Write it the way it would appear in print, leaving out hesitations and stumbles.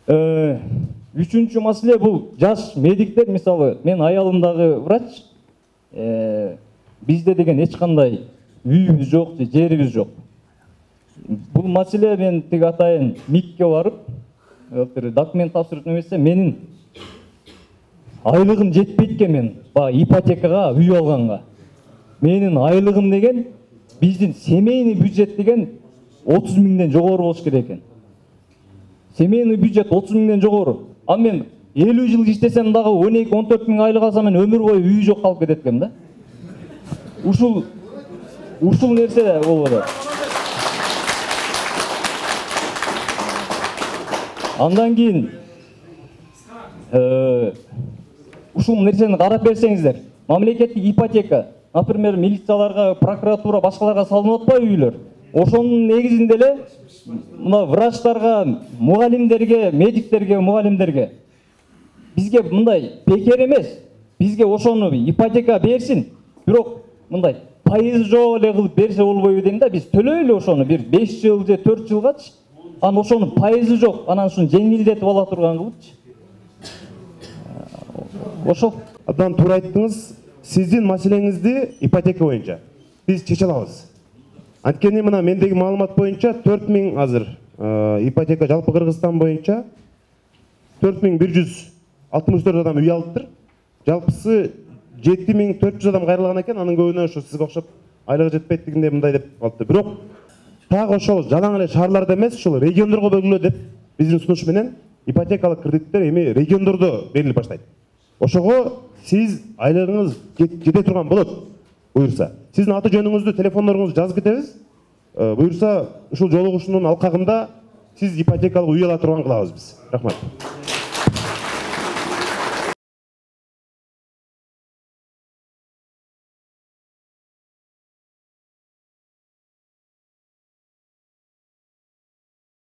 Үчүнчү маселе бул жаш медиктер, мисалы мен аялымдагы врач, бизде деген эч кандай үйүбүз жок, жерибиз жок. Бул маселе мен тиги атайын МИКке барып, документ тапшырып немесе менин айлыгым жетпейт экен, мен баягы ипотекага үй алганга. Менин айлыгым деген биздин семейный бюджет деген 30 миңден жогору болуш керек экен. Семейный бюджет 30 миңден жогору. А мен 50 жыл иштесем дагы 12-14 миң айлык алсам мен өмүр бою үй жок калып кетет экем да. Ушул нерсе болуп атат. Андан кийин ушул нерсени карап берсеңиздер, мамлекеттик ипотека, например, милицияларга, прокуратура, башкаларга салынып атпайбы үйлөр? Ошонун негизинде эле мына врачтарга, мугалимдерге, медиктерге, мугалимдерге бизге мындай бекер эмес. Бизге ошону ипотека берсин, бирок мындай пайызы жок эле кылып берсе болбойбу дейм да. Биз төлөйлү ошону бир 5 жыл же 4 жылгачы. Анан ошону пайызы жок, анан ушуну жеңилдетип ала турган кылыпчы. Ошол. Абдан туура айттыңыз. Сиздин маселеңизди ипотека боюнча биз чече алабыз. Анткени мына мендеги маалымат боюнча 4000 азыр ипотека жалпы Кыргызстан боюнча 4164 адам үй алыптыр. Жалпысы 7400 адам кайрылган экен. Анын көбүнө ошо сизге окшоп айлыгы жетпейдигинде мындай деп калыпты. Бирок так ошол жалаң эле шаарларда эмес, ушул региондорго бөлгүлө деп биздин сунуш менен ипотекалык кредиттер эми региондордо берилип баштайт. Ошого сиз айлыгыңыз жете турган болот. Буюрса, сиздин аты жөнүңүздү, телефондоруңузду жазып кетебиз. Буюрса, ушул жолугушуунун алкагында сиз ипотекалык үй ала турган кылабыз биз. Рахмат.